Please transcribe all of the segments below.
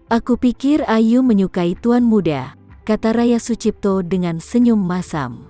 Aku pikir Ayu menyukai tuan muda, kata Raya Sucipto dengan senyum masam.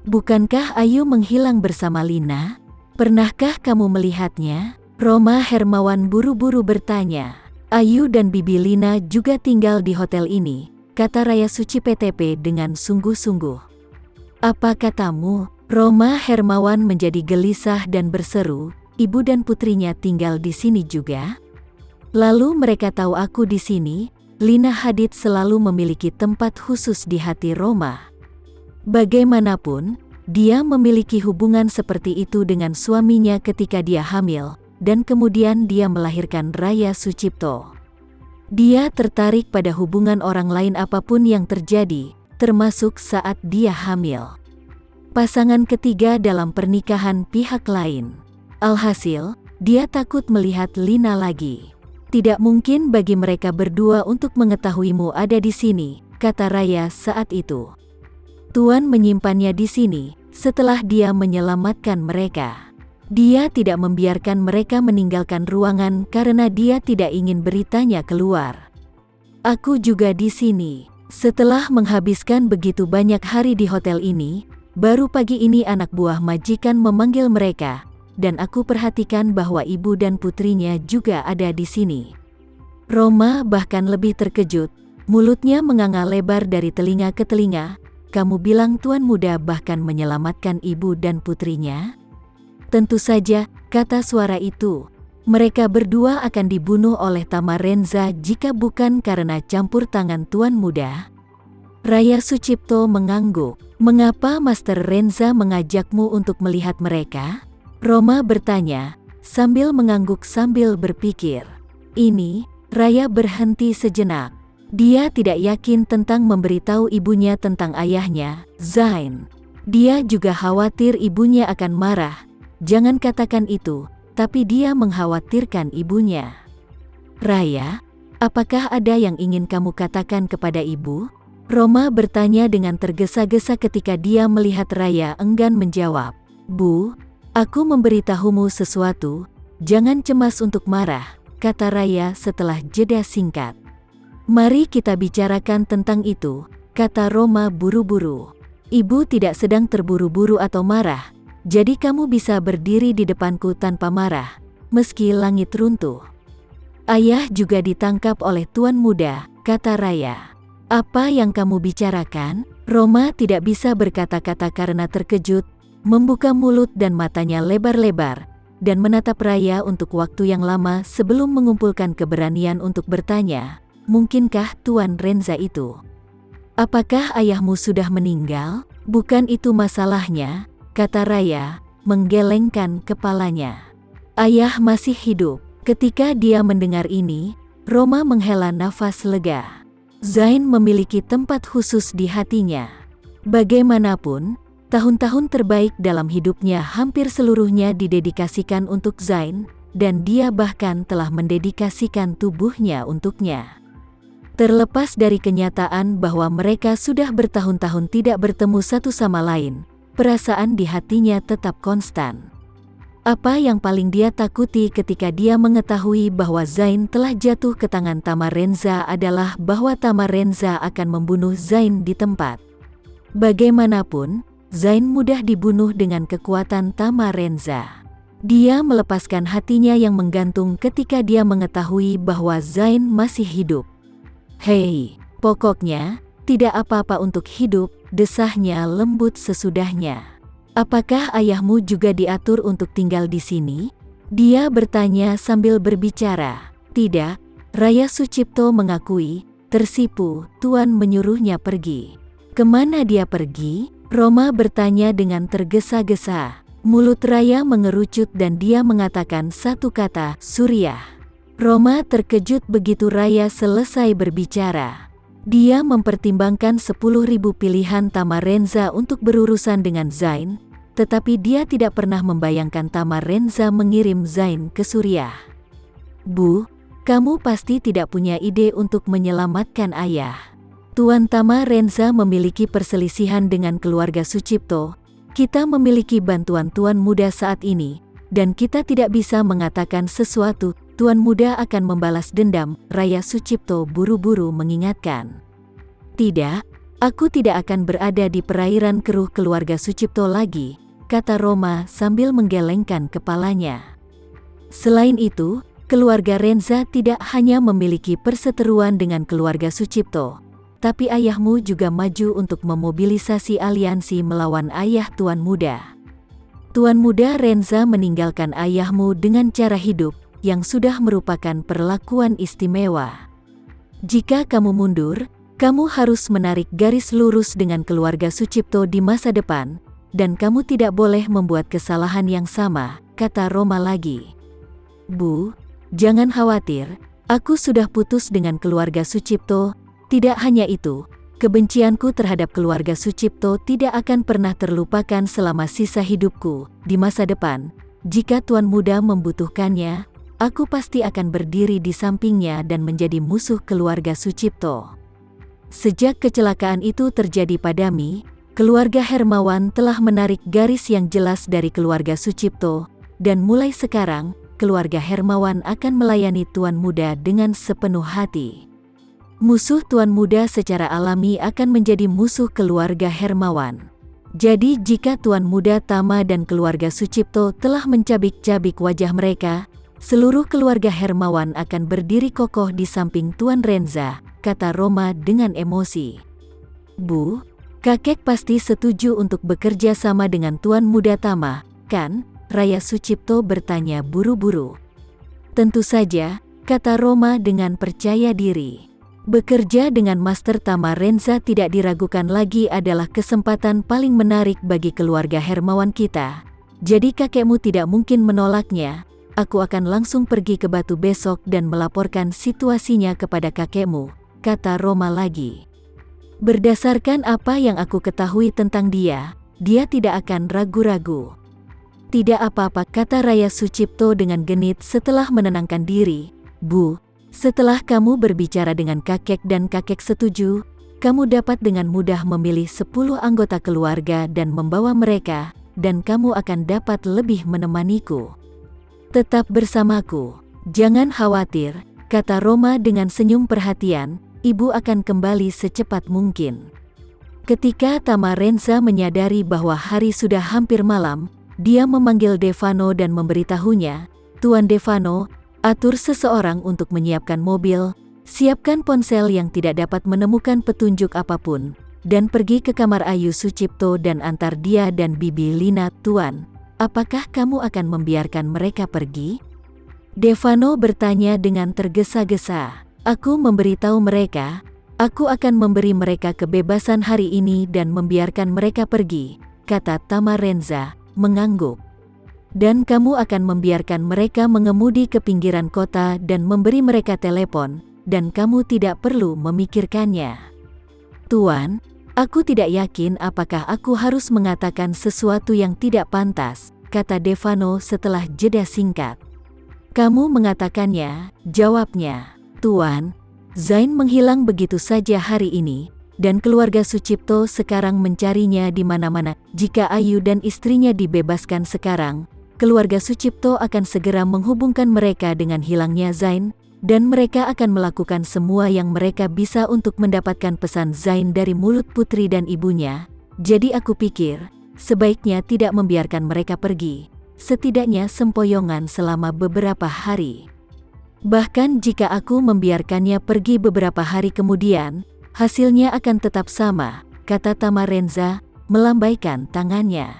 Bukankah Ayu menghilang bersama Lina? Pernahkah kamu melihatnya? Roma Hermawan buru-buru bertanya. Ayu dan Bibi Lina juga tinggal di hotel ini, kata Raya Sucipto dengan sungguh-sungguh. Apa katamu? Roma Hermawan menjadi gelisah dan berseru, ibu dan putrinya tinggal di sini juga? Lalu mereka tahu aku di sini. Lina Hadid selalu memiliki tempat khusus di hati Roma. Bagaimanapun, dia memiliki hubungan seperti itu dengan suaminya ketika dia hamil, dan kemudian dia melahirkan Raya Sucipto. Dia tertarik pada hubungan orang lain apapun yang terjadi, termasuk saat dia hamil. Pasangan ketiga dalam pernikahan pihak lain. Alhasil, dia takut melihat Lina lagi. Tidak mungkin bagi mereka berdua untuk mengetahuimu ada di sini, kata Raya saat itu. Tuan menyimpannya di sini, setelah dia menyelamatkan mereka. Dia tidak membiarkan mereka meninggalkan ruangan karena dia tidak ingin beritanya keluar. Aku juga di sini. Setelah menghabiskan begitu banyak hari di hotel ini, baru pagi ini anak buah majikan memanggil mereka, dan aku perhatikan bahwa ibu dan putrinya juga ada di sini. Roma bahkan lebih terkejut, mulutnya menganga lebar dari telinga ke telinga. Kamu bilang tuan muda bahkan menyelamatkan ibu dan putrinya? Tentu saja, kata suara itu. Mereka berdua akan dibunuh oleh Tamarenza jika bukan karena campur tangan tuan muda. Raya Sucipto mengangguk. Mengapa Master Renza mengajakmu untuk melihat mereka? Roma bertanya, sambil mengangguk sambil berpikir. Ini, Raya berhenti sejenak. Dia tidak yakin tentang memberitahu ibunya tentang ayahnya, Zain. Dia juga khawatir ibunya akan marah. Jangan katakan itu, tapi dia mengkhawatirkan ibunya. Raya, apakah ada yang ingin kamu katakan kepada ibu? Roma bertanya dengan tergesa-gesa ketika dia melihat Raya enggan menjawab. Bu, aku memberitahumu sesuatu, jangan cemas untuk marah, kata Raya setelah jeda singkat. Mari kita bicarakan tentang itu, kata Roma buru-buru. Ibu tidak sedang terburu-buru atau marah, jadi kamu bisa berdiri di depanku tanpa marah, meski langit runtuh. Ayah juga ditangkap oleh tuan muda, kata Raya. Apa yang kamu bicarakan? Roma tidak bisa berkata-kata karena terkejut, membuka mulut dan matanya lebar-lebar, dan menatap Raya untuk waktu yang lama sebelum mengumpulkan keberanian untuk bertanya, mungkinkah Tuan Renza itu? Apakah ayahmu sudah meninggal? Bukan itu masalahnya, kata Raya, menggelengkan kepalanya. Ayah masih hidup. Ketika dia mendengar ini, Roma menghela nafas lega. Zain memiliki tempat khusus di hatinya. Bagaimanapun, tahun-tahun terbaik dalam hidupnya hampir seluruhnya didedikasikan untuk Zain, dan dia bahkan telah mendedikasikan tubuhnya untuknya. Terlepas dari kenyataan bahwa mereka sudah bertahun-tahun tidak bertemu satu sama lain, perasaan di hatinya tetap konstan. Apa yang paling dia takuti ketika dia mengetahui bahwa Zain telah jatuh ke tangan Tamarenza adalah bahwa Tamarenza akan membunuh Zain di tempat. Bagaimanapun, Zain mudah dibunuh dengan kekuatan Tamarenza. Dia melepaskan hatinya yang menggantung ketika dia mengetahui bahwa Zain masih hidup. Hei, pokoknya, tidak apa-apa untuk hidup, desahnya lembut sesudahnya. Apakah ayahmu juga diatur untuk tinggal di sini? Dia bertanya sambil berbicara. Tidak, Raya Sucipto mengakui, tersipu, Tuan menyuruhnya pergi. Kemana dia pergi? Roma bertanya dengan tergesa-gesa. Mulut Raya mengerucut dan dia mengatakan satu kata, Suriah. Roma terkejut begitu Raya selesai berbicara. Dia mempertimbangkan 10.000 pilihan Tamarenza untuk berurusan dengan Zain, tetapi dia tidak pernah membayangkan Tamarenza mengirim Zain ke Suriah. Bu, kamu pasti tidak punya ide untuk menyelamatkan ayah. Tuan Tamarenza memiliki perselisihan dengan keluarga Sucipto. Kita memiliki bantuan tuan muda saat ini, dan kita tidak bisa mengatakan sesuatu Tuan Muda akan membalas dendam, Raya Sucipto buru-buru mengingatkan. Tidak, aku tidak akan berada di perairan keruh keluarga Sucipto lagi, kata Roma sambil menggelengkan kepalanya. Selain itu, keluarga Renza tidak hanya memiliki perseteruan dengan keluarga Sucipto, tapi ayahmu juga maju untuk memobilisasi aliansi melawan ayah Tuan Muda. Tuan Muda Renza meninggalkan ayahmu dengan cara hidup yang sudah merupakan perlakuan istimewa. Jika kamu mundur, kamu harus menarik garis lurus dengan keluarga Sucipto di masa depan, dan kamu tidak boleh membuat kesalahan yang sama, kata Roma lagi. Bu, jangan khawatir, aku sudah putus dengan keluarga Sucipto. Tidak hanya itu, kebencianku terhadap keluarga Sucipto tidak akan pernah terlupakan selama sisa hidupku. Di masa depan, jika Tuan Muda membutuhkannya, aku pasti akan berdiri di sampingnya dan menjadi musuh keluarga Sucipto. Sejak kecelakaan itu terjadi padami, keluarga Hermawan telah menarik garis yang jelas dari keluarga Sucipto, dan mulai sekarang, keluarga Hermawan akan melayani Tuan Muda dengan sepenuh hati. Musuh Tuan Muda secara alami akan menjadi musuh keluarga Hermawan. Jadi jika Tuan Muda Tama dan keluarga Sucipto telah mencabik-cabik wajah mereka, seluruh keluarga Hermawan akan berdiri kokoh di samping Tuan Renza, kata Roma dengan emosi. Bu, kakek pasti setuju untuk bekerja sama dengan Tuan Muda Tama, kan? Raya Sucipto bertanya buru-buru. Tentu saja, kata Roma dengan percaya diri. Bekerja dengan Master Tama Renza tidak diragukan lagi adalah kesempatan paling menarik bagi keluarga Hermawan kita. Jadi kakekmu tidak mungkin menolaknya. Aku akan langsung pergi ke Batu besok dan melaporkan situasinya kepada kakekmu, kata Roma lagi. Berdasarkan apa yang aku ketahui tentang dia tidak akan ragu-ragu. Tidak apa-apa, kata Raya Sucipto dengan genit setelah menenangkan diri. Bu, setelah kamu berbicara dengan kakek dan kakek setuju, kamu dapat dengan mudah memilih 10 anggota keluarga dan membawa mereka, dan kamu akan dapat lebih menemaniku. Tetap bersamaku, jangan khawatir, kata Roma dengan senyum perhatian, ibu akan kembali secepat mungkin. Ketika Tama Renza menyadari bahwa hari sudah hampir malam, dia memanggil Devano dan memberitahunya, Tuan Devano, atur seseorang untuk menyiapkan mobil, siapkan ponsel yang tidak dapat menemukan petunjuk apapun, dan pergi ke kamar Ayu Sucipto dan antar dia dan Bibi Lina. Tuan, apakah kamu akan membiarkan mereka pergi? Devano bertanya dengan tergesa-gesa. Aku memberitahu mereka, aku akan memberi mereka kebebasan hari ini dan membiarkan mereka pergi, kata Tama Renza, mengangguk. Dan kamu akan membiarkan mereka mengemudi ke pinggiran kota dan memberi mereka telepon, dan kamu tidak perlu memikirkannya. Tuan, aku tidak yakin apakah aku harus mengatakan sesuatu yang tidak pantas, kata Devano setelah jeda singkat. Kamu mengatakannya, jawabnya. Tuan, Zain menghilang begitu saja hari ini, dan keluarga Sucipto sekarang mencarinya di mana-mana. Jika Ayu dan istrinya dibebaskan sekarang, keluarga Sucipto akan segera menghubungkan mereka dengan hilangnya Zain, dan mereka akan melakukan semua yang mereka bisa untuk mendapatkan pesan Zain dari mulut putri dan ibunya. Jadi aku pikir, sebaiknya tidak membiarkan mereka pergi, setidaknya sempoyongan selama beberapa hari. Bahkan jika aku membiarkannya pergi beberapa hari kemudian, hasilnya akan tetap sama, kata Tama Renza, melambaikan tangannya.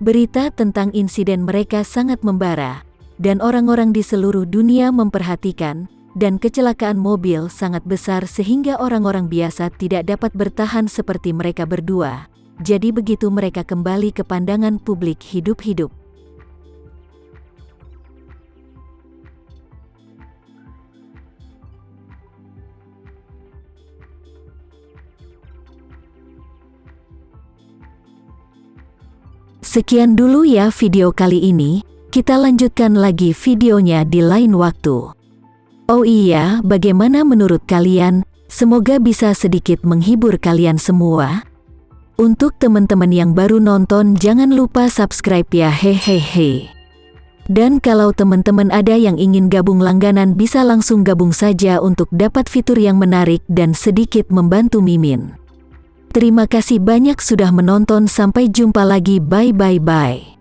Berita tentang insiden mereka sangat membara, dan orang-orang di seluruh dunia memperhatikan, dan kecelakaan mobil sangat besar sehingga orang-orang biasa tidak dapat bertahan seperti mereka berdua. Jadi begitu mereka kembali ke pandangan publik hidup-hidup. Sekian dulu ya video kali ini, kita lanjutkan lagi videonya di lain waktu. Oh iya, bagaimana menurut kalian? Semoga bisa sedikit menghibur kalian semua. Untuk teman-teman yang baru nonton jangan lupa subscribe ya, hehehe. Dan kalau teman-teman ada yang ingin gabung langganan bisa langsung gabung saja untuk dapat fitur yang menarik dan sedikit membantu Mimin. Terima kasih banyak sudah menonton, sampai jumpa lagi, bye.